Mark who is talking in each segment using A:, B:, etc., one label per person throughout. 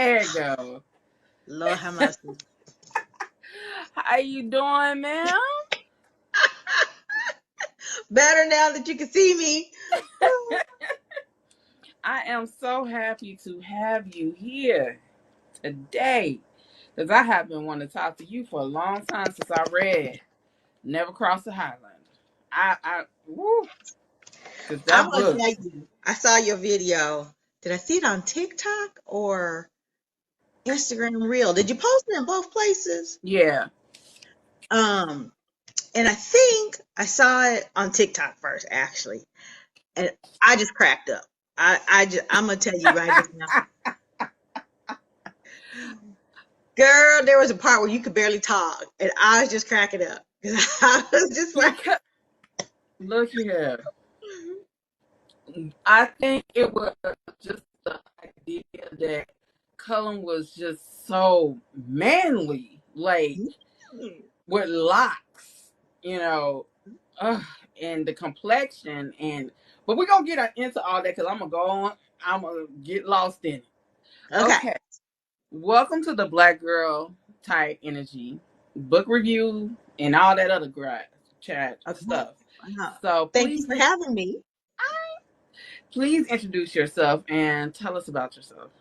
A: There you go.
B: Lord have mercy.
A: How you doing, ma'am?
B: Better now that you can see me.
A: I am so happy to have you here today because I have been wanting to talk to you for a long time since I read Never Cross the Highlander. Woo, because
B: I'm
A: that
B: gonna
A: book,
B: tell you, I saw your video. Did I see it on TikTok or Instagram Reel? Did you post it in both places?
A: yeah.
B: Um, and I think I saw it on TikTok first, actually, and I just cracked up. I'm gonna tell you right now, girl. There was a part where you could barely talk, and I was just cracking up because I was just like,
A: Because, look here. I think it was just the idea that Cullen was just so manly, like with locks, you know, and the complexion, but we're gonna get into all that because I'm gonna go on. I'm gonna get lost in it.
B: okay.
A: Okay, welcome to the Black Girl Type Energy book review and all that other chat
B: Okay.
A: stuff.
B: Uh-huh.
A: So
B: Thank you for having me.
A: please introduce yourself and tell us about yourself.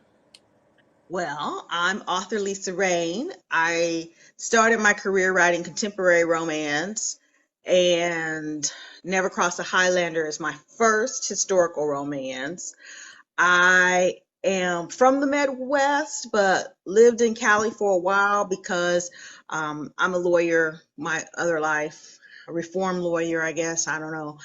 B: Well, I'm author Lisa Rayne. I started my career writing contemporary romance, and Never Crossed a Highlander is my first historical romance. I am from the Midwest, but lived in Cali for a while because I'm a lawyer, my other life, a reform lawyer, I guess. I don't know.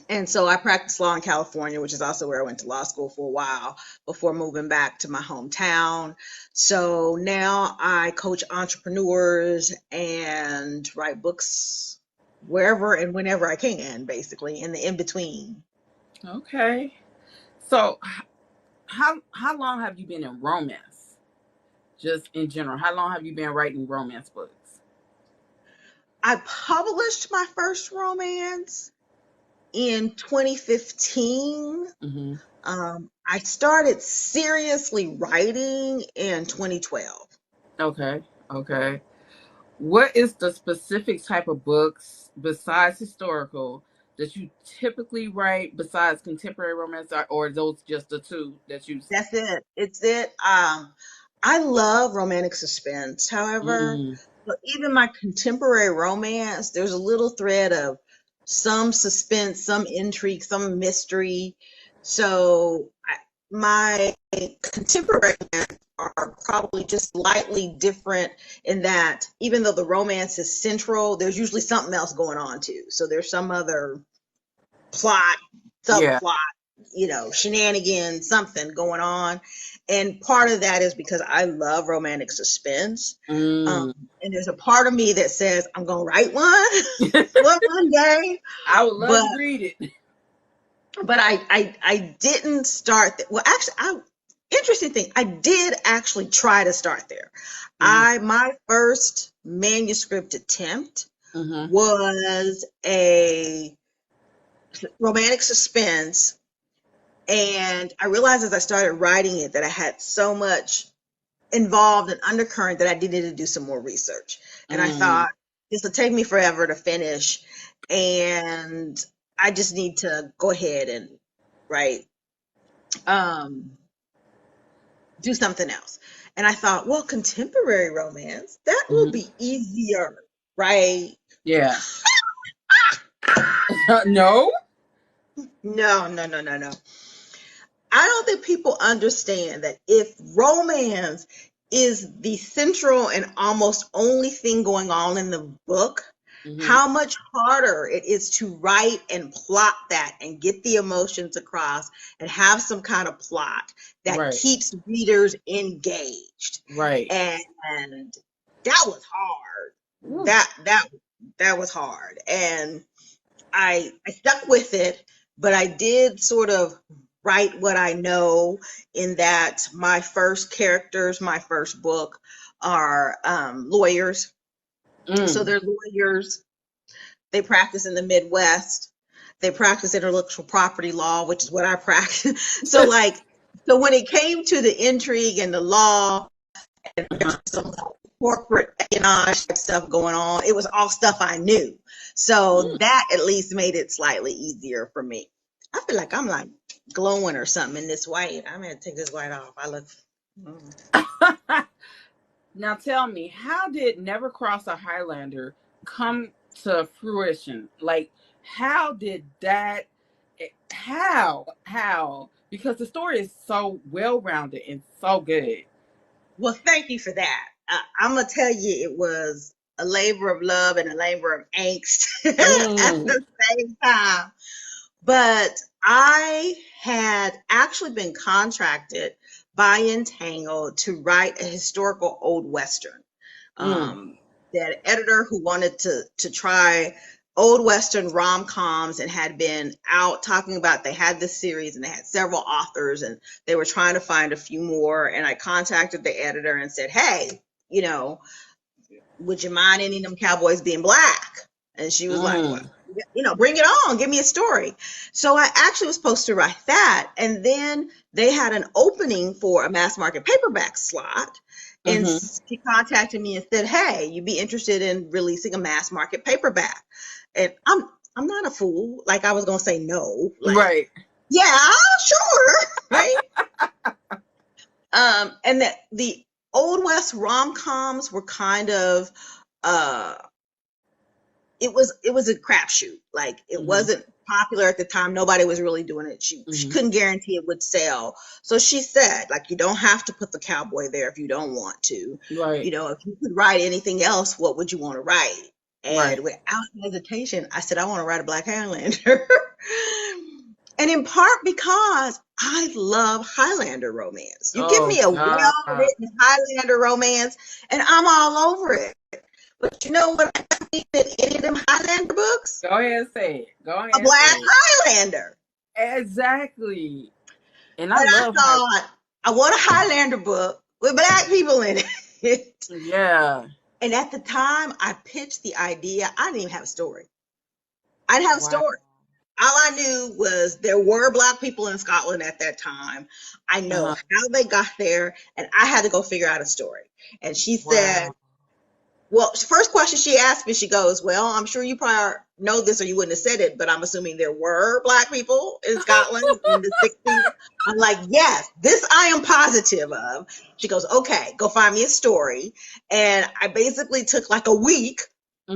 B: And so I practiced law in California, which is also where I went to law school for a while before moving back to my hometown. So now I coach entrepreneurs and write books wherever and whenever I can, basically, in the in between.
A: Okay. So how long have you been in romance? Just in general, how long have you been writing romance books?
B: I published my first romance in 2015.
A: Mm-hmm.
B: I started seriously writing in 2012.
A: Okay. Okay. What is the specific type of books besides historical that you typically write besides contemporary romance, or those just the two that you?
B: That's it. It's it. I love romantic suspense. However,
A: Mm,
B: but even my contemporary romance, there's a little thread of some suspense, some intrigue, some mystery. So my contemporary romance are probably just slightly different in that even though the romance is central, there's usually something else going on too. So there's some other plot,
A: yeah.
B: subplot, shenanigans, something going on. And part of that is because I love romantic suspense. Um,
A: Mm.
B: and there's a part of me that says I'm gonna write one day,
A: I would love
B: but
A: to read it.
B: I didn't start. Well, actually, interesting thing, I did actually try to start there.
A: Mm.
B: My first manuscript attempt
A: Mm-hmm.
B: was a romantic suspense. And I realized as I started writing it that I had so much involved and undercurrent that I needed to do some more research. And I
A: Mm.
B: thought this will take me forever to finish. And I just need to go ahead and write, do something else. And I thought, well, contemporary romance, that will
A: Mm-hmm.
B: be easier, right?
A: Yeah. No.
B: No, no, no, no, no. I don't think people understand that if romance is the central and almost only thing going on in the book,
A: Mm-hmm.
B: how much harder it is to write and plot that and get the emotions across and have some kind of plot that
A: Right.
B: keeps readers engaged.
A: Right.
B: And that was hard.
A: Ooh.
B: That was hard. And I stuck with it, but I did sort of write what I know in that my first characters, my first book are lawyers. So
A: Mm.
B: they're lawyers. They practice in the Midwest. They practice intellectual property law, which is what I practice. So like So when it came to the intrigue and the law and
A: Uh-huh.
B: some corporate espionage type stuff going on, it was all stuff I knew. So
A: Mm.
B: that at least made it slightly easier for me. I feel like I'm like glowing or something in this white. I'm gonna take this white off. I look. Mm.
A: Now tell me, how did Never Cross a Highlander come to fruition? Like, how did that? How? Because the story is so well rounded and so good.
B: Well, thank you for that. I'm gonna tell you, it was a labor of love and a labor of angst at
A: Mm.
B: the same time. But I had actually been contracted by Entangled to write a historical old western.
A: Mm.
B: Um, that editor who wanted to try old western rom-coms and had been out talking about, they had this series and they had several authors and they were trying to find a few more. And I contacted the editor and said, hey, you know, would you mind any of them cowboys being black? And she was like, well,
A: Mm.
B: bring it on, give me a story. So I actually was supposed to write that. And then they had an opening for a mass market paperback slot. And
A: Mm-hmm.
B: she contacted me and said, hey, you'd be interested in releasing a mass market paperback. And I'm not a fool. Like I was gonna say no. Like,
A: Right.
B: yeah, sure. Right. And that the old west rom-coms were kind of uh it was a crapshoot. Like it
A: Mm-hmm.
B: wasn't popular at the time. Nobody was really doing it. She
A: Mm-hmm.
B: couldn't guarantee it would sell. So she said, like, you don't have to put the cowboy there if you don't want to.
A: Right.
B: If you could write anything else, what would you want to write? And
A: Right.
B: without hesitation, I said, I want to write a Black Highlander. And in part because I love Highlander romance. You give
A: Oh
B: me a
A: God.
B: well-written Highlander romance, and I'm all over it. But you know what I think in any of them Highlander books?
A: Go ahead and say it. Go
B: A
A: ahead and say
B: Black
A: it.
B: Highlander.
A: Exactly. And I
B: And I
A: love how.
B: thought, I want a Highlander book with black people in it.
A: Yeah.
B: And at the time I pitched the idea, I didn't even have a story. I didn't have a
A: Wow.
B: story. All I knew was there were black people in Scotland at that time. I know
A: Uh-huh.
B: how they got there, and I had to go figure out a story. And she said,
A: Wow.
B: well, first question she asked me, she goes, well, I'm sure you probably know this or you wouldn't have said it, but I'm assuming there were black people in Scotland in the 60s. I'm like, yes, this I am positive of. She goes, okay, go find me a story. And I basically took like a week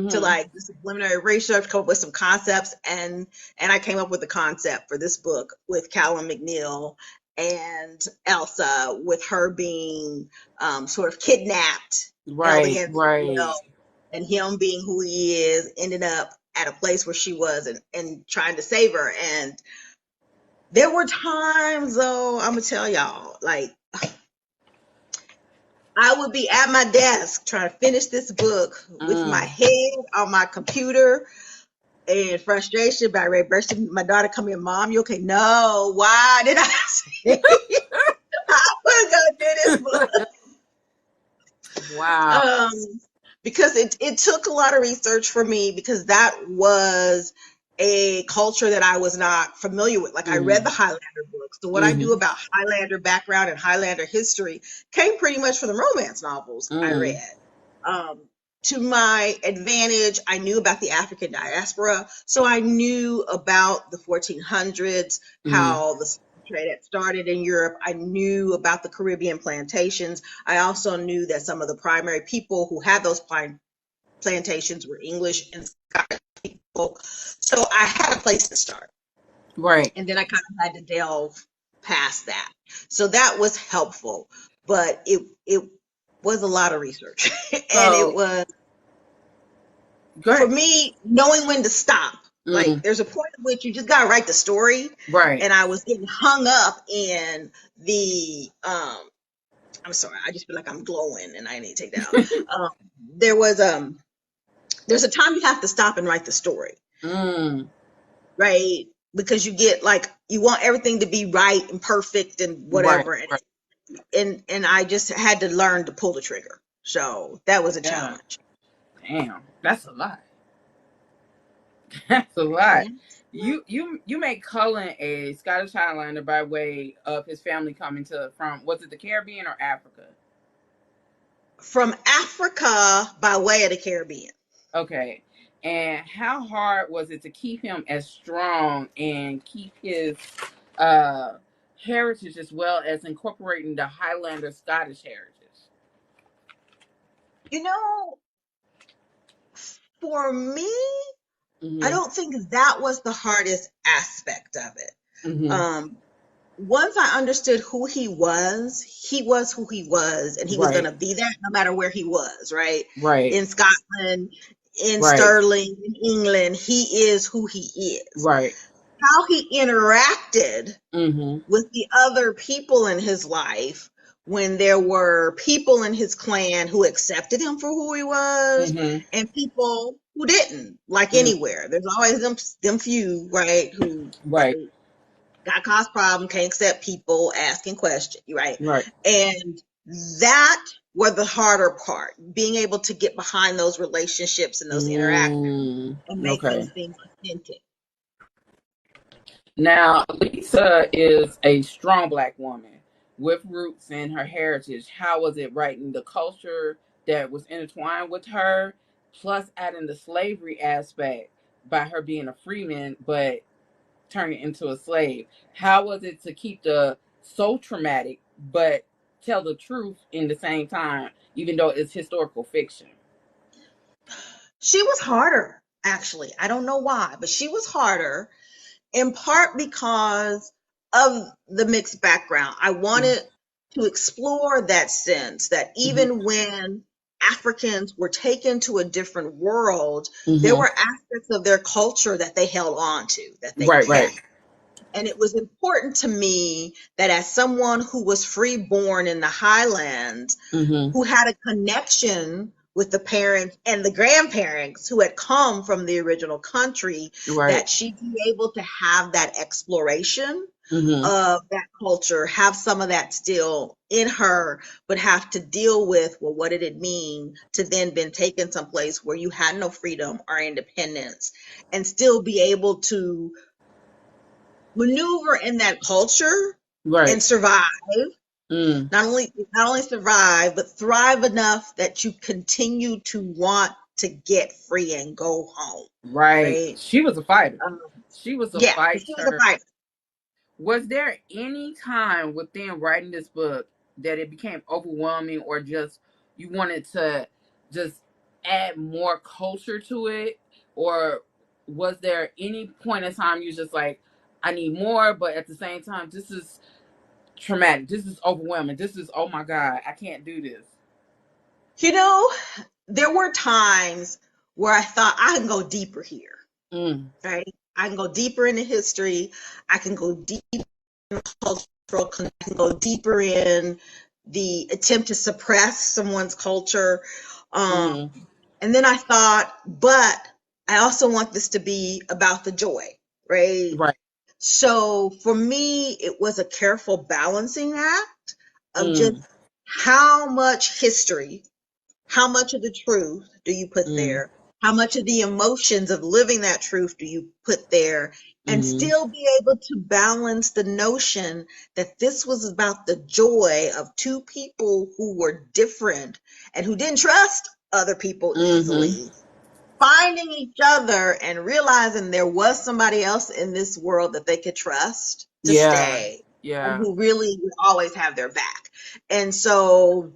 B: to
A: Mm-hmm.
B: like do some preliminary research, come up with some concepts, and I came up with the concept for this book with Callum McNeil and Elsa, with her being sort of kidnapped, held
A: Right.
B: against her
A: Right.
B: will, and him being who he is, ended up at a place where she was and trying to save her. And there were times, though, I'm gonna tell y'all, like I would be at my desk trying to finish this book with my
A: Mm.
B: head on my computer and frustration by Ray bursting. My daughter come in, Mom, you okay? No, why did I say I was gonna do this book?
A: Wow.
B: Um, because it took a lot of research for me because that was a culture that I was not familiar with. Like I read the
A: Mm.
B: Highlander books. So what I knew
A: Mm-hmm.
B: about Highlander background and Highlander history came pretty much from the romance novels I read.
A: Mm.
B: Um, to my advantage, I knew about the African diaspora. So I knew about the 1400s,
A: Mm.
B: how the trade had started in Europe. I knew about the Caribbean plantations. I also knew that some of the primary people who had those plantations were English and Scottish people. So I had a place to start.
A: Right.
B: And then I kind of had to delve past that. So that was helpful. But it was a lot of research. And it
A: So
B: was,
A: go
B: for
A: ahead.
B: me, knowing when to stop. Like
A: Mm.
B: there's a point at which you just gotta write the story.
A: Right.
B: And I was getting hung up in the I'm sorry, I just feel like I'm glowing and I need to take that out. Um, there was there's a time you have to stop and write the story,
A: Mm.
B: right? Because you get like you want everything to be right and perfect and
A: Right.
B: whatever,
A: Right.
B: and I just had to learn to pull the trigger. So that was a
A: Yeah.
B: challenge.
A: Damn. That's a lot. That's a lot.
B: Yeah.
A: You make Cullen a Scottish Highlander by way of his family coming to from, was it the Caribbean or Africa?
B: From Africa by way of the Caribbean.
A: Okay. And how hard was it to keep him as strong and keep his uh heritage as well as incorporating the Highlander Scottish heritage?
B: You know, for me, I
A: Mhm.
B: don't think that was the hardest aspect of it.
A: Mhm.
B: Um, Once I understood who he was who he was, and he was going
A: Right.
B: to be that no matter where he was, right?
A: Right.
B: In Scotland, in
A: Right.
B: Stirling, in England, he is who he is.
A: Right.
B: How he interacted
A: Mhm.
B: with the other people in his life when there were people in his clan who accepted him for who he was
A: Mhm.
B: and people who didn't, like
A: Mm.
B: anywhere. There's always them few, right, who
A: Right.
B: got cause problem, can't accept people asking questions, right?
A: Right.
B: And that were the harder part, being able to get behind those relationships and those interactions
A: Mm.
B: and make them
A: Okay.
B: seem authentic.
A: Now, Lisa is a strong black woman with roots in her heritage. How was it writing the culture that was intertwined with her, plus adding the slavery aspect by her being a freeman, but turning into a slave? How was it to keep the so traumatic, but tell the truth in the same time, even though it's historical fiction?
B: She was harder, actually. I don't know why, but she was harder in part because of the mixed background. I wanted to explore that sense that
A: Mm-hmm.
B: even when Africans were taken to a different world, there
A: Mm-hmm.
B: were aspects of their culture that they held on to, that they
A: Right, right.
B: kept. And it was important to me that as someone who was free born in the Highlands,
A: Mm-hmm.
B: who had a connection with the parents and the grandparents who had come from the original country,
A: Right.
B: that she be able to have that exploration
A: Mm-hmm.
B: of that culture, have some of that still in her, but have to deal with, well, what did it mean to then been taken someplace where you had no freedom or independence and still be able to maneuver in that culture
A: Right.
B: and survive,
A: Mm.
B: not only survive but thrive enough that you continue to want to get free and go home,
A: Right.
B: right?
A: She was a fighter.
B: um,
A: She was a
B: yeah, she was a
A: fighter.
B: fighter.
A: Was there any time within writing this book that it became overwhelming or just you wanted to just add more culture to it? Or was there any point in time you just like, I need more, but at the same time, this is traumatic. This is overwhelming. This is, oh my God, I can't do this.
B: You know, there were times where I thought I can go deeper here,
A: Mm,
B: right? I can go deeper into history. I can go deep cultural. I can go deeper in the attempt to suppress someone's culture. Um,
A: mm-hmm.
B: and then I thought, but I also want this to be about the joy, right?
A: Right.
B: So for me, it was a careful balancing act of just
A: Mm,
B: how much history, how much of the truth do you put
A: mm,
B: there? How much of the emotions of living that truth do you put there? And
A: mm,
B: still be able to balance the notion that this was about the joy of two people who were different and who didn't trust other people
A: mm-hmm.
B: easily, finding each other and realizing there was somebody else in this world that they could trust to
A: Yeah.
B: stay and
A: Yeah.
B: who really would always have their back. And so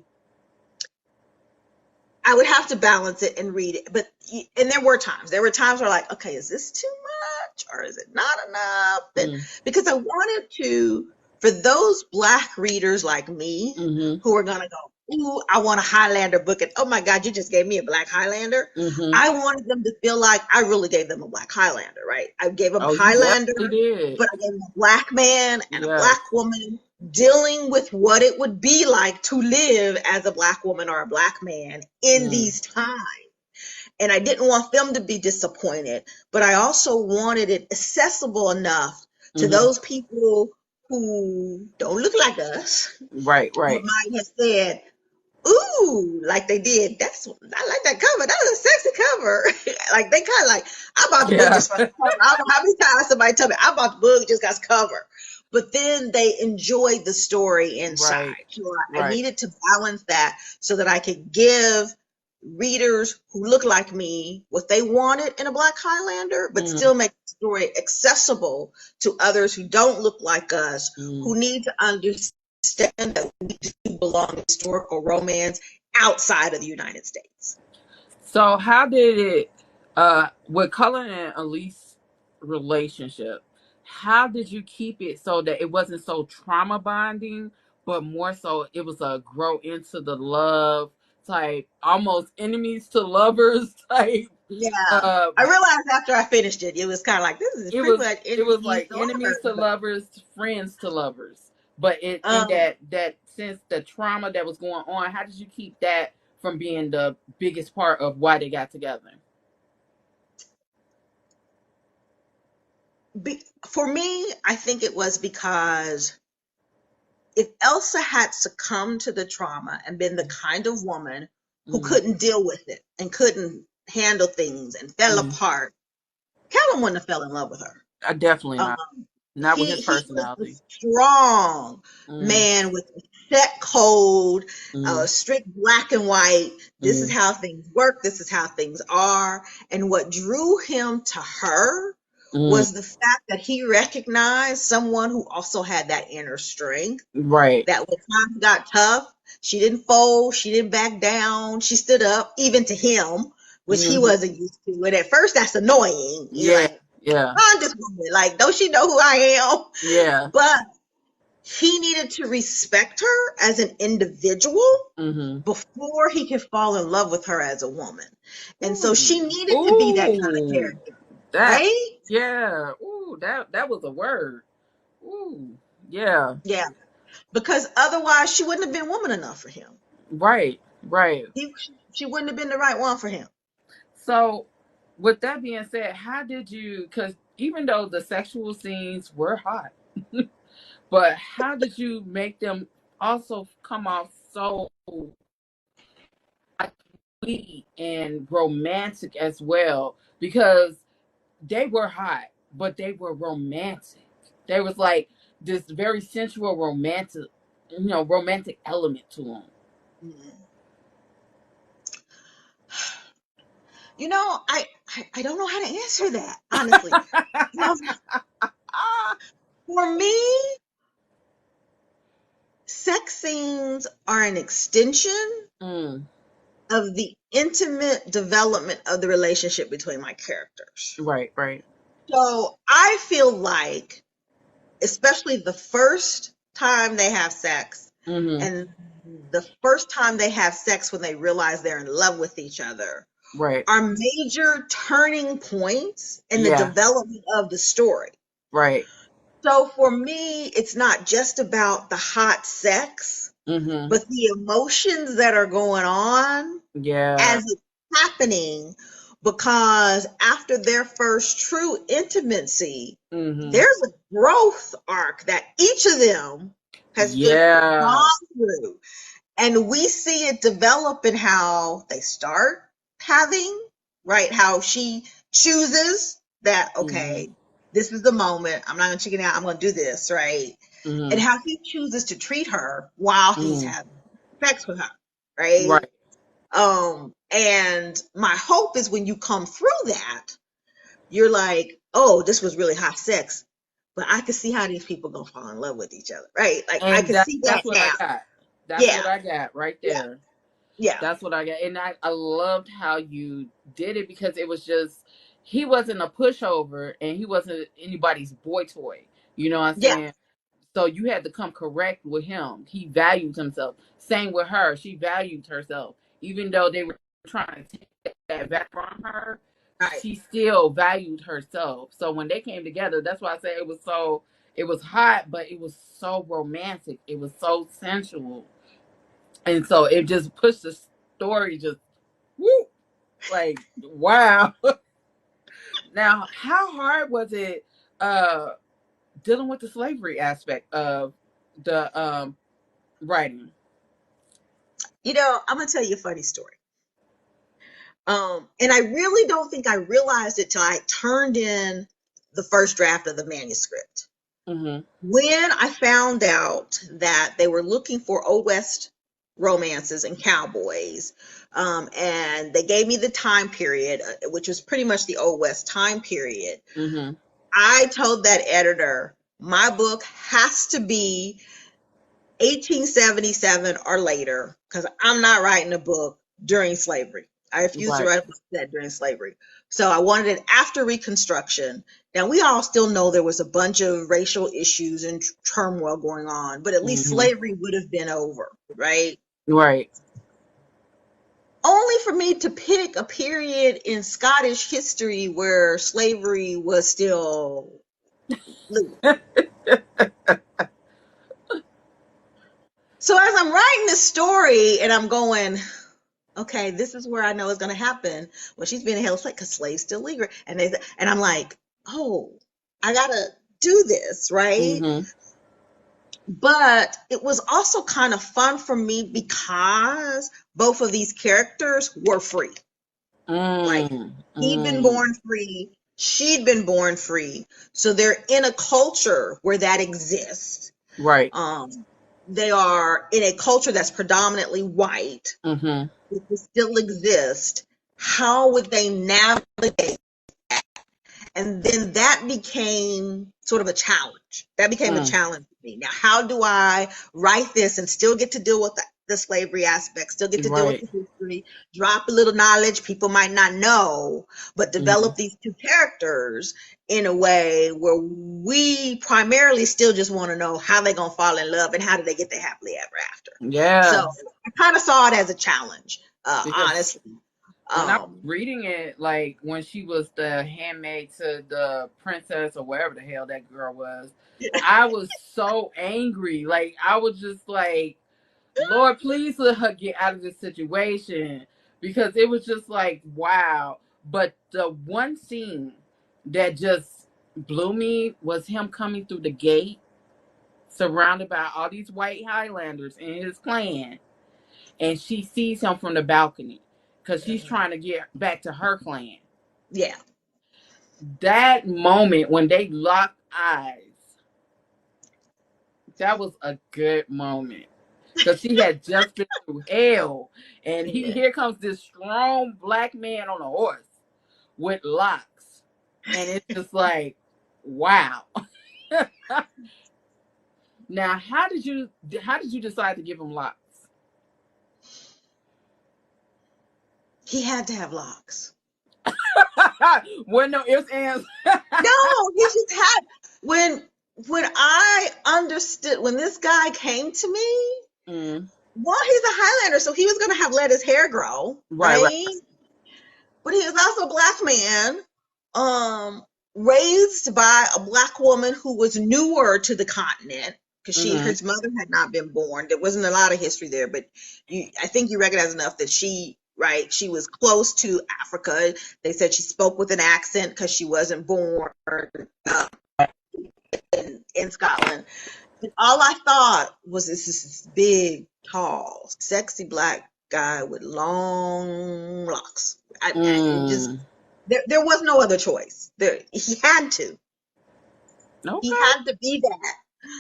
B: I would have to balance it and read it. And there were times where like, okay, is this too much or is it not enough? And
A: Mm,
B: because I wanted to, for those Black readers like me
A: mm-hmm.
B: who are going to go, ooh, I want a Highlander book. And oh my God, you just gave me a Black Highlander.
A: Mm-hmm.
B: I wanted them to feel like I really gave them a Black Highlander, right? I gave them
A: Oh, you
B: Highlander,
A: definitely did.
B: but I gave them a Black man and a
A: Yes.
B: Black woman dealing with what it would be like to live as a Black woman or a Black man in
A: Mm,
B: these times. And I didn't want them to be disappointed, but I also wanted it accessible enough to
A: mm-hmm.
B: those people who don't look like us,
A: Right,
B: but
A: right.
B: might have said, ooh, like they did. I like that cover. That was a sexy cover. Like they kind of like, I bought the book
A: Yeah.
B: just for the cover. I don't know how many times somebody told me I bought the book just got cover. But then they enjoyed the story
A: Right.
B: inside. So I
A: Right.
B: needed to balance that so that I could give readers who look like me what they wanted in a Black Highlander, but
A: Mm,
B: still make the story accessible to others who don't look like us,
A: mm.
B: who need to understand that we do belong in historical romance outside of the United States.
A: So how did it with Cullen and Elise relationship, how did you keep it so that it wasn't so trauma bonding, but more so it was a grow into the love type, almost enemies to lovers type?
B: Yeah.
A: Uh
B: I realized after I finished it, it was kind of like, this is
A: it
B: pretty
A: was
B: much
A: it was
B: enemies
A: like
B: to
A: enemies
B: lovers.
A: to lovers, friends to lovers. But in
B: Um,
A: that sense, the trauma that was going on, how did you keep that from being the biggest part of why they got together?
B: for me, I think it was because if Elsa had succumbed to the trauma and been the kind of woman who
A: Mm,
B: couldn't deal with it and couldn't handle things and fell
A: mm.
B: apart, Callum wouldn't have fell in love with her.
A: Definitely
B: Um,
A: not with his
B: he was the
A: personality.
B: strong
A: Mm,
B: man with a set code,
A: mm,
B: strict black and white. This is
A: mm,
B: how things work. This is how things are. And what drew him to her
A: mm.
B: was the fact that he recognized someone who also had that inner strength,
A: Right.
B: that when times got tough, she didn't fold, she didn't back down, she stood up, even to him, which he
A: Hmm.
B: wasn't used to. And at first, that's annoying. You're
A: Yeah.
B: like,
A: Yeah.
B: find this woman. Like, don't she know who I am?
A: Yeah.
B: But he needed to respect her as an individual
A: Hmm.
B: before he could fall in love with her as a woman. And so she
A: Ooh.
B: needed to be that kind of
A: Ooh.
B: character,
A: That.
B: right?
A: Yeah. Ooh. That was a word. Ooh. Yeah.
B: Yeah. Because otherwise she wouldn't have been woman enough for him.
A: Right. Right.
B: He, she wouldn't have been the right one for him.
A: So, with that being said, how did you? Because even though the sexual scenes were hot, but how did you make them also come off so sweet and romantic as well? Because they were hot, but they were romantic. There was like this very sensual romantic, romantic element to them.
B: Mm. You know, I don't know how to answer that, honestly. Um, for me, sex scenes are an extension
A: Mm,
B: of the intimate development of the relationship between my characters.
A: right, right.
B: So I feel like, especially the first time they have sex
A: Mm-hmm.
B: and the first time they have sex when they realize they're in love with each other,
A: Right.
B: are major turning points in the
A: Yeah.
B: development of the story.
A: Right.
B: So for me, it's not just about the hot sex,
A: Mm-hmm.
B: but the emotions that are going on
A: Yeah.
B: as it's happening, because after their first true intimacy,
A: Mm-hmm.
B: there's a growth arc that each of them has just
A: Yeah.
B: gone through. And we see it develop in how they start having, right? How she chooses that,
A: Mm-hmm.
B: okay, this is the moment. I'm not going to chicken out. I'm going to do this, right? And
A: Mm-hmm.
B: how he chooses to treat her while he's
A: Mm-hmm.
B: having sex with her, right?
A: Right.
B: And my hope is when you come through that, you're like, oh, this was really hot sex, but I can see how these people gonna fall in love with each other, right? Like I
A: And
B: can see that
A: that's what I
B: now.
A: got. That's
B: Yeah,
A: what I got right
B: yeah,
A: there.
B: yeah,
A: That's what I got. And I loved how you did it because it was just he wasn't a pushover and he wasn't anybody's boy toy. You know what I'm
B: yeah.
A: saying? So you had to come correct with him. He valued himself. Same with her. She valued herself. Even though they were trying to take that back from her,
B: Right.
A: she still valued herself. So when they came together, that's why I say it was hot, but it was so romantic. It was so sensual. And so it just pushed the story just whoop, like wow. Now, how hard was it uh dealing with the slavery aspect of the writing?
B: I'm gonna tell you a funny story. And I really don't think I realized it till I turned in the first draft of the manuscript.
A: Mm-hmm.
B: When I found out that they were looking for Old West romances and cowboys, and they gave me the time period, which was pretty much the Old West time period,
A: Mm-hmm.
B: I told that editor, my book has to be 1877 or later, because I'm not writing a book during slavery. I refuse to
A: Right.
B: write a book set during slavery. So I wanted it after Reconstruction. Now, we all still know there was a bunch of racial issues and turmoil going on, but at least
A: Mm-hmm.
B: slavery would have been over, right?
A: Right.
B: Only for me to pick a period in Scottish history where slavery was still legal. So as I'm writing this story and I'm going, okay, this is where I know it's going to happen when she's being held slave because slaves still legal. And I'm like, oh, I got to do this, right?
A: Mm-hmm.
B: But it was also kind of fun for me because both of these characters were free. Like,
A: Mm.
B: he'd been
A: Mm.
B: born free, she'd been born free. So they're in a culture where that exists.
A: Right.
B: Um, they are in a culture that's predominantly white,
A: Mm-hmm.
B: which will still exist. How would they navigate? And then that became sort of a challenge. That became a
A: Mm.
B: challenge for me. Now, how do I write this and still get to deal with the slavery aspect, still get to deal with
A: Right.
B: the history, drop a little knowledge people might not know, but
A: Mm-hmm.
B: develop these two characters in a way where we primarily still just want to know how they're going to fall in love and how do they get their happily ever after.
A: Yeah.
B: So I kind of saw it as a challenge,
A: Because
B: honestly.
A: when I was
B: Um,
A: reading it, like when she was the handmaid to the princess or whatever the hell that girl was, I was so angry. Like I was just like, Lord, please let her get out of this situation because it was just like, wow. But the one scene that just blew me was him coming through the gate, surrounded by all these white Highlanders and his clan, and she sees him from the balcony because she's trying to get back to her clan.
B: yeah.
A: That moment when they locked eyes, that was a good moment because she had just been through hell, and
B: Yeah.
A: here comes this strong black man on a horse with locks, and it's just like, wow. Now, how did you decide to give him locks?
B: He had to have locks.
A: Well, no ifs, ands.
B: No, he just had when when I understood when this guy came to me,
A: Mm,
B: well, he's a Highlander, so he was gonna have let his hair grow,
A: right, right.
B: right? But he was also a black man, um, raised by a black woman who was newer to the continent because
A: Mm-hmm.
B: his mother had not been born. There wasn't a lot of history there, but I think you recognize enough that right, she was close to Africa. They said she spoke with an accent because she wasn't born uh, in Scotland. And all I thought was this big, tall, sexy black guy with long locks. It just
A: Mm.
B: there was no other choice. He had to. He
A: Okay.
B: had to be that.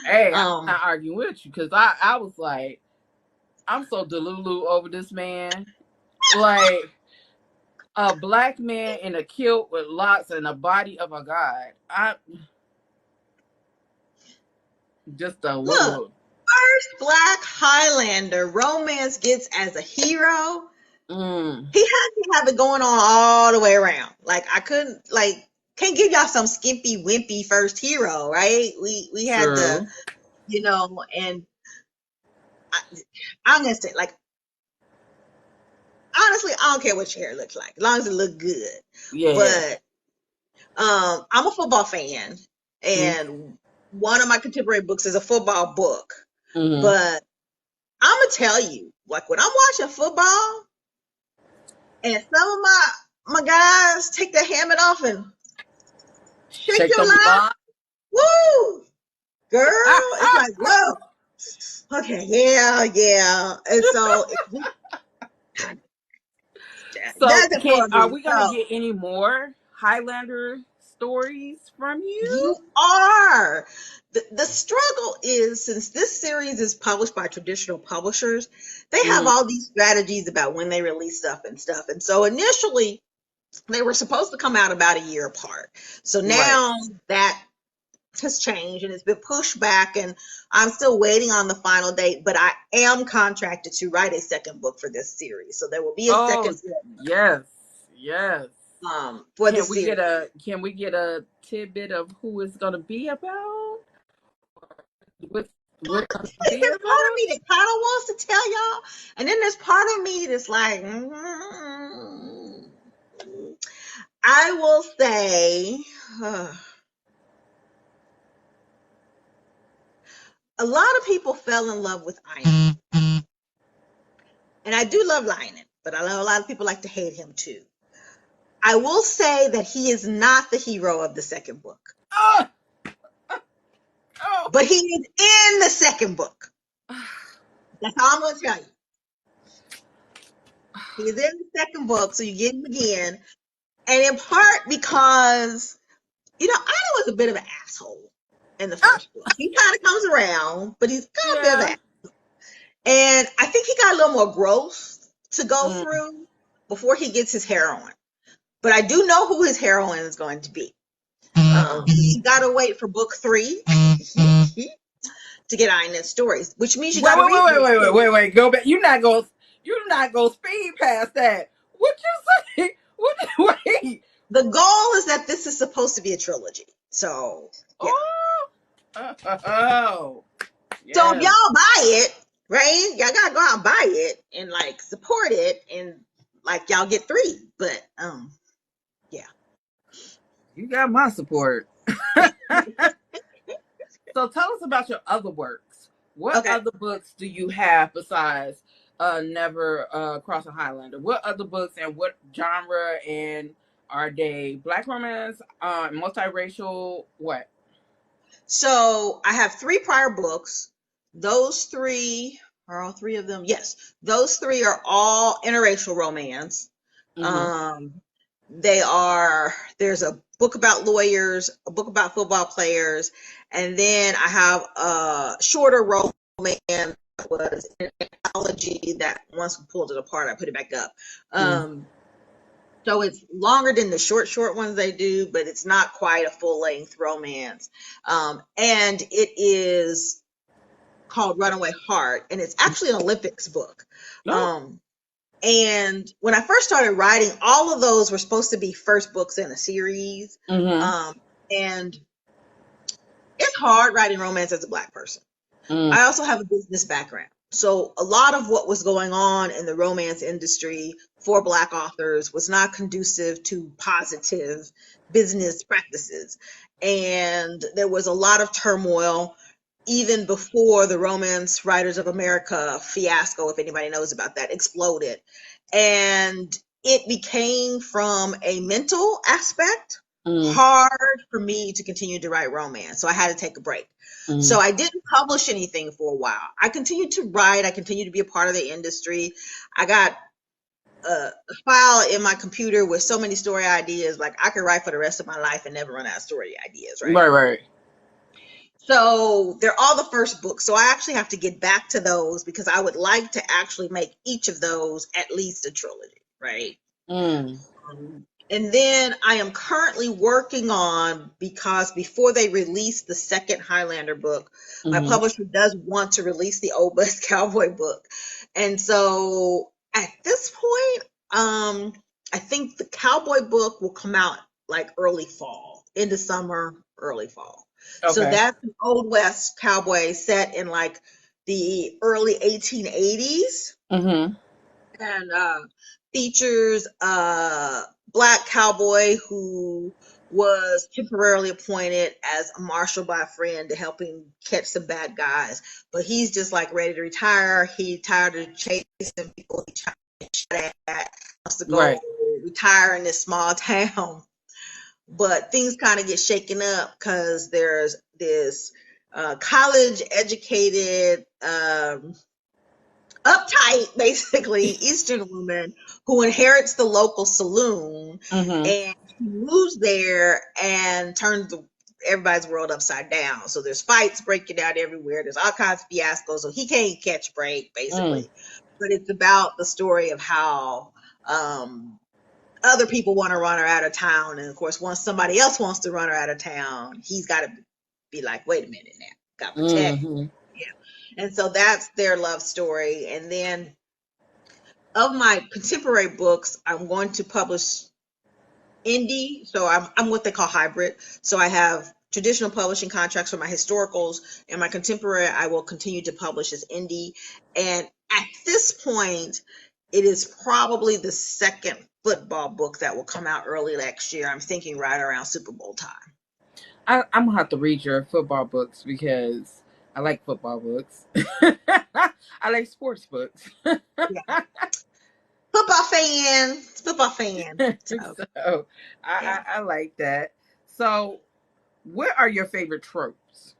A: Hey, I'm not arguing with you because I was like, I'm so delulu over this man. Like a black man in a kilt with locks and a body of a god. I just a
B: Look,
A: little.
B: first black Highlander romance gets as a hero.
A: Mm,
B: He had to have it going on all the way around. Like I couldn't can't give y'all some skimpy wimpy first hero, right? We had to,
A: true.
B: and I, I'm gonna say like honestly, I don't care what your hair looks like, as long as it look good.
A: Yeah.
B: But I'm a football fan,
A: Mm,
B: and one of my contemporary books is a football book.
A: mm-hmm.
B: But I'm gonna tell you, like when I'm watching football, and some of my guys take their helmet off and shake
A: Shake
B: your
A: them
B: line,
A: locks.
B: woo, girl, it's like whoa. Okay, yeah. And so
A: So,
B: that's it for
A: are
B: me.
A: we gonna
B: So
A: get any more Highlander stories from
B: you
A: you?
B: are. The struggle is, since this series is published by traditional publishers, they have
A: Mm,
B: all these strategies about when they release stuff and stuff. And so initially, they were supposed to come out about a year apart. So
A: right.
B: now that has changed and it's been pushed back, and I'm still waiting on the final date, but I am contracted to write a second book for this series. So there will be a
A: Oh,
B: second book
A: yes, yes.
B: for the series.
A: Can we get a tidbit of who it's gonna be about? What what it's gonna be
B: There's part of
A: about?
B: me that kind of wants to tell y'all, and then there's part of me that's like, I will say, a lot of people fell in love with Iron, and I do love Lionel, but I know a lot of people like to hate him too. I will say that he is not the hero of the second book,
A: Oh, oh.
B: but he is in the second book. That's all I'm going to tell you. He is in the second book, so you get him again, and in part because Ida was a bit of an asshole in the
A: Ah,
B: first book. He kind of comes around, but he's kind of a bit of an
A: yeah.
B: asshole. And I think he got a little more growth to go
A: Mm,
B: through before he gets his heroine. But I do know who his heroine is going to be.
A: uh-oh.
B: You got to wait for book 3 to get Ina's stories, which means you
A: Wait,
B: got to
A: wait,
B: read
A: wait, wait,
B: book
A: wait, wait,
B: 2.
A: wait, wait. Go back. You're not gonna speed past that. What you say? What? Wait.
B: The goal is that this is supposed to be a trilogy. So, yeah.
A: Oh. Oh.
B: So if
A: Yes.
B: y'all buy it, right? Y'all gotta go out and buy it and like support it, and like y'all get 3. But yeah.
A: You got my support. So tell us about your other works. What
B: Okay.
A: other books do you have besides Never Cross a Highlander? What other books and what genre, and are they black romance, multiracial, what?
B: So I have 3 prior books. Those 3 are all 3 of them. Yes, those 3 are all interracial romance.
A: Mm-hmm.
B: Um, they are. There's a book about lawyers, a book about football players, and then I have a shorter romance that was an anthology that once we pulled it apart, I put it back up.
A: Mm.
B: So it's longer than the short ones they do, but it's not quite a full length romance. And it is called Runaway Heart, and it's actually an Olympics book.
A: No.
B: Um, and when I first started writing, all of those were supposed to be first books in a series.
A: Mm-hmm.
B: And it's hard writing romance as a Black person.
A: Mm.
B: I also have a business background. So a lot of what was going on in the romance industry for Black authors was not conducive to positive business practices. And there was a lot of turmoil even before the Romance Writers of America fiasco, if anybody knows about that, exploded. And it became, from a mental aspect,
A: Mm.
B: hard for me to continue to write romance. So I had to take a break. So
A: Mm.
B: I didn't publish anything for a while. I continued to write. I continued to be a part of the industry. I got a file in my computer with so many story ideas. Like I could write for the rest of my life and never run out of story ideas, right?
A: Right, right.
B: So they're all the first books. So I actually have to get back to those because I would like to actually make each of those at least a trilogy, right?
A: Mm.
B: And then I am currently working on, because before they release the second Highlander book, my
A: Mm-hmm.
B: publisher does want to release the Old West Cowboy book. And so at this point, I think the Cowboy book will come out like early fall, into summer, early fall. So
A: Okay.
B: that's an Old West Cowboy set in like the early 1880s,
A: Mm-hmm.
B: and features a Black cowboy who was temporarily appointed as a marshal by a friend to help him catch some bad guys. But he's just like ready to retire. He tired of chasing people he shot at, wants to go
A: Right.
B: retire in this small town. But things kind of get shaken up because there's this college educated uptight, basically, Eastern woman who inherits the local saloon,
A: Mm-hmm.
B: and she moves there and turns everybody's world upside down. So there's fights breaking out everywhere. There's all kinds of fiascos. So he can't catch a break,
A: Mm.
B: basically. But it's about the story of how other people want to run her out of town. And of course, once somebody else wants to run her out of town, he's got to be like, wait a minute now, got to protect.
A: Mm-hmm.
B: Yeah. And so that's their love story. And then of my contemporary books, I'm going to publish indie. So I'm what they call hybrid. So I have traditional publishing contracts for my historicals, and my contemporary I will continue to publish as indie. And at this point, it is probably the second football book that will come out early next year. I'm thinking right around Super Bowl time.
A: I'm gonna have to read your football books because I like football books. I like sports books.
B: Yeah. Football fan. So
A: So
B: yeah.
A: I like that. So, what are your favorite tropes?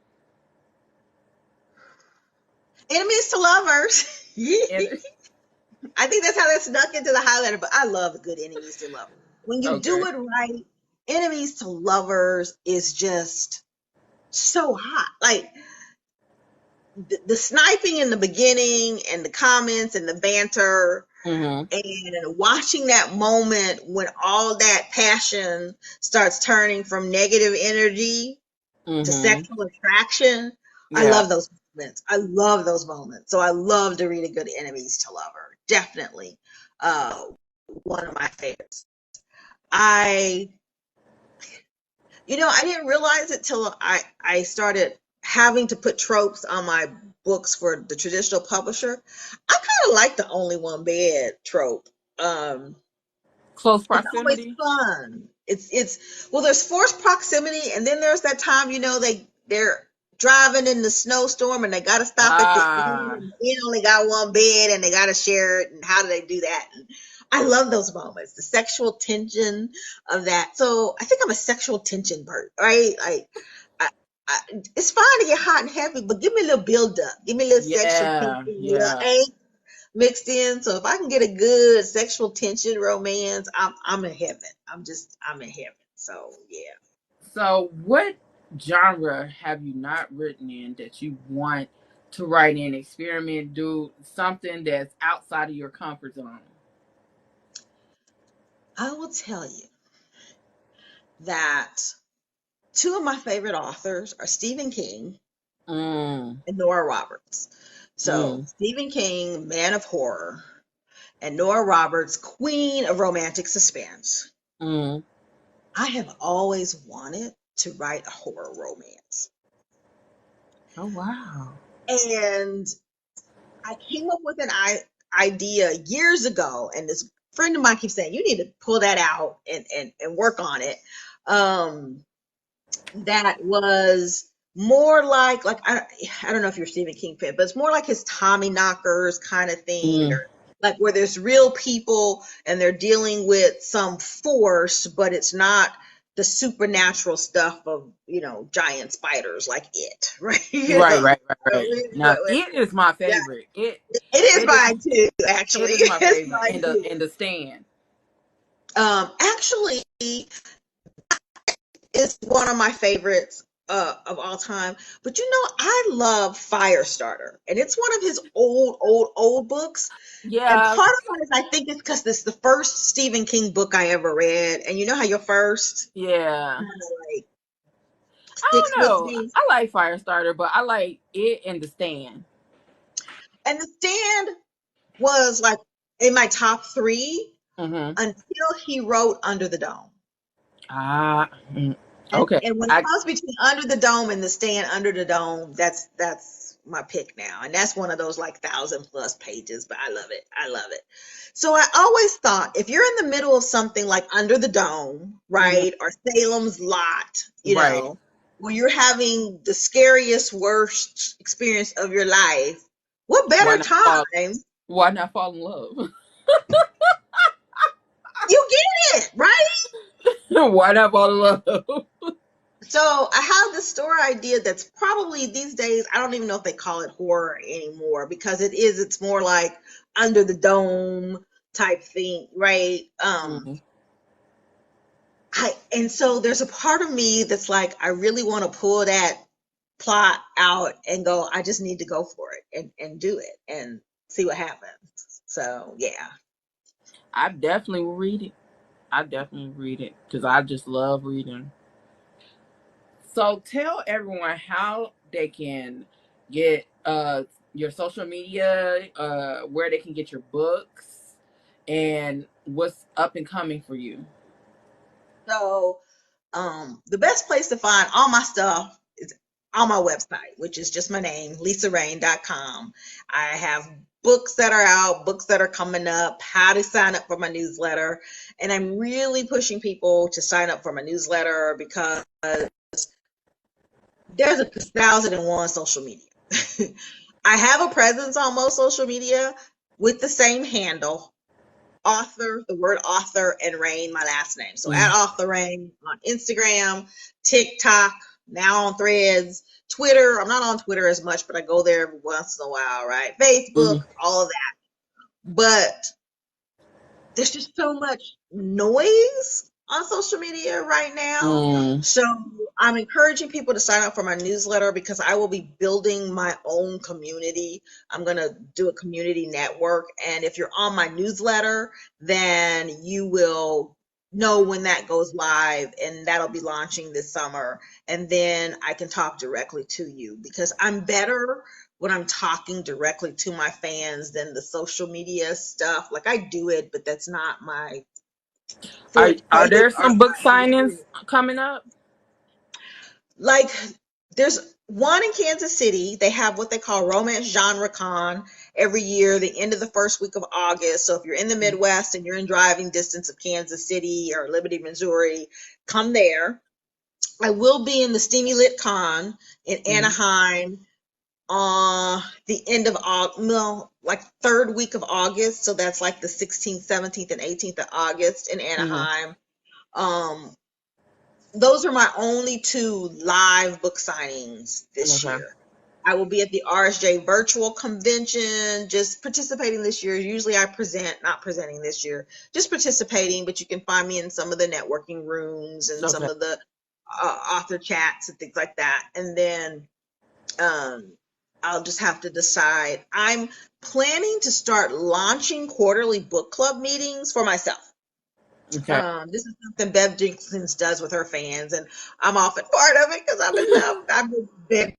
B: Enemies to lovers.
A: And
B: I think that's how that snuck into the Highlander, but I love a good enemies to lovers. When you do
A: okay.
B: it right, enemies to lovers is just so hot. Like the sniping in the beginning and the comments and the banter
A: Mm-hmm.
B: and watching that moment when all that passion starts turning from negative energy to
A: Mm-hmm.
B: sexual attraction. I
A: Yeah.
B: love those moments. I love those moments. So I love to read a good enemies to lover. Definitely uh, one of my favorites. I, I didn't realize it till I started having to put tropes on my books for the traditional publisher. I kind of like the only one bed trope. Um,
A: Close
B: It's always
A: proximity.
B: fun. It's well, there's forced proximity, and then there's that time, they're driving in the snowstorm and they got to stop at the inn,
A: Ah.
B: and the inn only got one bed and they got to share it. And how do they do that? And I love those moments, the sexual tension of that. So I think I'm a sexual tension bird, right? Like, I, I, it's fine to get hot and heavy, but give me a little build up, give me a little sexual tension,
A: Yeah.
B: a little
A: Yeah.
B: angst mixed in. So if I can get a good sexual tension romance, I'm in heaven. I'm in heaven. So yeah.
A: So, what genre have you not written in that you want to write in? Experiment, do something that's outside of your comfort zone.
B: I will tell you that two of my favorite authors are Stephen King
A: Mm.
B: and Nora Roberts. So
A: Mm.
B: Stephen King, Man of Horror, and Nora Roberts, Queen of Romantic Suspense.
A: Mm.
B: I have always wanted to write a horror romance.
A: Oh wow.
B: And I came up with an idea years ago, and this friend of mine keeps saying, you need to pull that out and work on it. That was more like I don't know if you're a Stephen King fan, but it's more like his Tommy Knockers kind of thing,
A: Mm.
B: or like where there's real people and they're dealing with some force, but it's not the supernatural stuff of giant spiders like it, right?
A: Right, right, right, right. Now it is my
B: Yeah,
A: favorite.
B: it is
A: It is
B: mine too.
A: it
B: Actually,
A: is my
B: it's
A: favorite.
B: mine too.
A: And the stand.
B: Actually, it's one of my favorites of all time. But I love Firestarter, and it's one of his old books. And
A: Yeah,
B: part of it is I think it's because this is the first Stephen King book I ever read, and you know how your first
A: yeah.
B: kind of like
A: I
B: sticks
A: don't
B: with
A: know.
B: me.
A: I like Firestarter, but I like it and the stand.
B: And The Stand was like in my top three
A: Mm-hmm.
B: until he wrote Under the Dome.
A: Ah, mm,
B: And
A: okay.
B: and when it
A: I
B: comes between Under the Dome and The Stand Under the Dome, that's my pick now. And that's one of those like 1,000+ pages, but I love it. I love it. So I always thought if you're in the middle of something like Under the Dome,
A: mhm,
B: right, or Salem's Lot,
A: right.
B: where you're having the scariest, worst experience of your life, what
A: Why
B: better
A: not fall?
B: time
A: Why not fall in love?
B: you get it, right?
A: Why not fall in love?
B: So I have this store idea that's probably these days, I don't even know if they call it horror anymore because it's more like under the dome type thing, right?
A: Mm.
B: And so there's a part of me that's like, I really want to pull that plot out and go, I just need to go for it and do it and see what happens. So yeah.
A: I definitely will read it. I definitely read it because I just love reading. So tell everyone how they can get your social media, where they can get your books, and what's up and coming for you.
B: So the best place to find all my stuff is on my website, which is just my name, lisarayne.com. I have books that are out, books that are coming up, how to sign up for my newsletter. And I'm really pushing people to sign up for my newsletter because there's a thousand and one social media. I have a presence on most social media with the same handle, author, the word author, and Rain, my last name. So at
A: Mm-hmm.
B: author Rain on Instagram, TikTok, now on Threads, Twitter. I'm not on Twitter as much, but I go there every once in a while, right? Facebook, all of that. But there's just so much noise on social media right now.
A: Mm.
B: So I'm encouraging people to sign up for my newsletter because I will be building my own community. I'm going to do a community network. And if you're on my newsletter, then you will know when that goes live, and that'll be launching this summer. And then I can talk directly to you because I'm better when I'm talking directly to my fans than the social media stuff. Like I do it, but that's not my
A: Are
B: forte
A: are there
B: or
A: some book
B: my
A: signings
B: experience.
A: coming up?
B: Like there's one in Kansas City. They have what they call Romance Genre Con every year, the end of the first week of August. So if you're in the Midwest and you're in driving distance of Kansas City or Liberty, Missouri, come there. I will be in the Steamy Lit Con in
A: Mm-hmm.
B: Anaheim the end of August, no, like third week of August. So that's like the 16th, 17th, and 18th of August in
A: Mm-hmm.
B: Anaheim. Um, those are my only two live book signings this
A: Okay.
B: year. I will be at the RSJ virtual convention, just participating this year. Usually I present, not presenting this year, just participating, but you can find me in some of the networking rooms and some
A: Okay.
B: of the author chats and things like that. And then um, I'll just have to decide. I'm planning to start launching quarterly book club meetings for myself.
A: Okay.
B: This is something Bev Jenkins does with her fans, and I'm often part of it because I've been big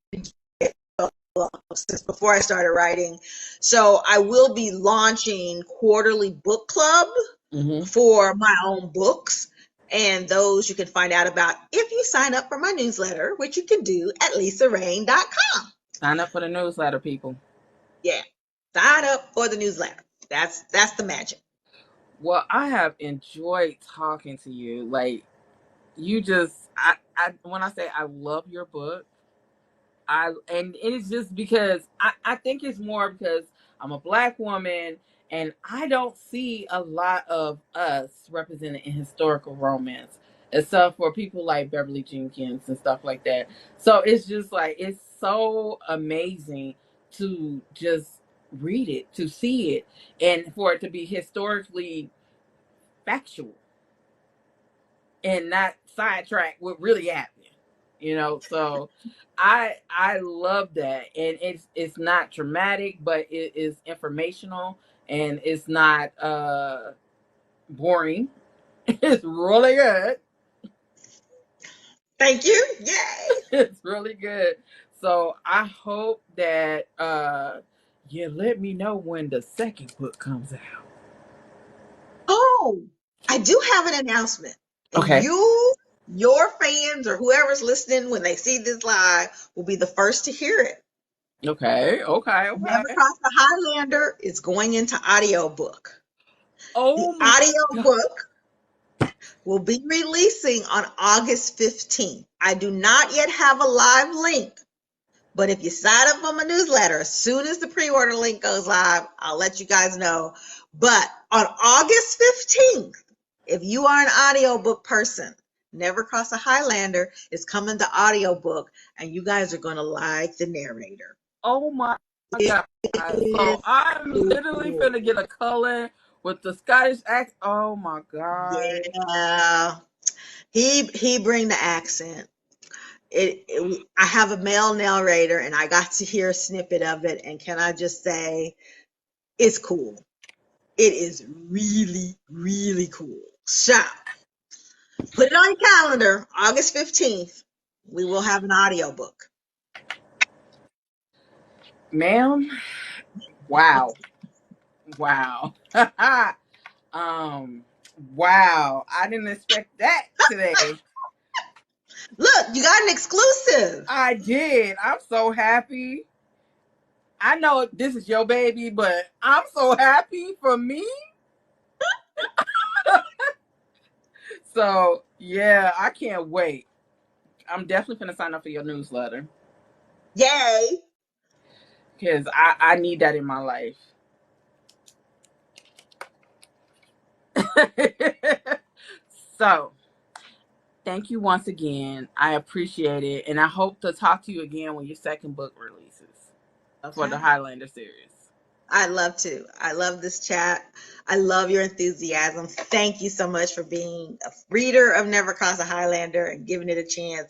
B: since before I started writing. So I will be launching quarterly book club
A: Mm-hmm.
B: for my own books. And those you can find out about if you sign up for my newsletter, which you can do at lisarayne.com.
A: Sign up for the newsletter, people.
B: Yeah, sign up for the newsletter. That's the magic.
A: Well, I have enjoyed talking to you. Like you just I when I say I love your book, and it's just because I think it's more because I'm a black woman and I don't see a lot of us represented in historical romance, except for people like Beverly Jenkins and stuff like that. So it's just like it's so amazing to just read it, to see it, and for it to be historically factual and not sidetrack what really happened. So I love that, and it's not dramatic, but it is informational, and it's not boring. It's really good.
B: Thank you. Yay.
A: It's really good. So I hope that you let me know when the second book comes out.
B: Oh, I do have an announcement. And
A: Okay.
B: your fans, or whoever's listening when they see this live, will be the first to hear it.
A: Okay. Okay. Okay.
B: Never Cross the Highlander is going into audiobook. The
A: Oh my God.
B: audiobook will be releasing on August 15th. I do not yet have a live link, but if you sign up on my newsletter, as soon as the pre-order link goes live, I'll let you guys know. But on August 15th, if you are an audiobook person, Never Cross a Highlander is coming to audiobook, and you guys are going to like the narrator.
A: Oh my
B: It
A: God. So
B: is
A: I'm literally
B: cool.
A: finna get a color with the Scottish accent. Oh my God.
B: Yeah. He bring the accent. I have a male narrator, and I got to hear a snippet of it, and can I just say, it's cool. It is really, really cool. So, put it on your calendar, August 15th. We will have an audiobook.
A: Ma'am, wow. Wow. um, wow. I didn't expect that today.
B: Look, you got an exclusive.
A: I did. I'm so happy. I know this is your baby, but I'm so happy for me. So yeah, I can't wait. I'm definitely gonna sign up for your newsletter
B: Yay.
A: because I need that in my life. So thank you once again. I appreciate it, and I hope to talk to you again when your second book releases for the
B: Okay.
A: Highlander series.
B: I'd love to. I love this chat. I love your enthusiasm. Thank you so much for being a reader of Never Cross a Highlander and giving it a chance.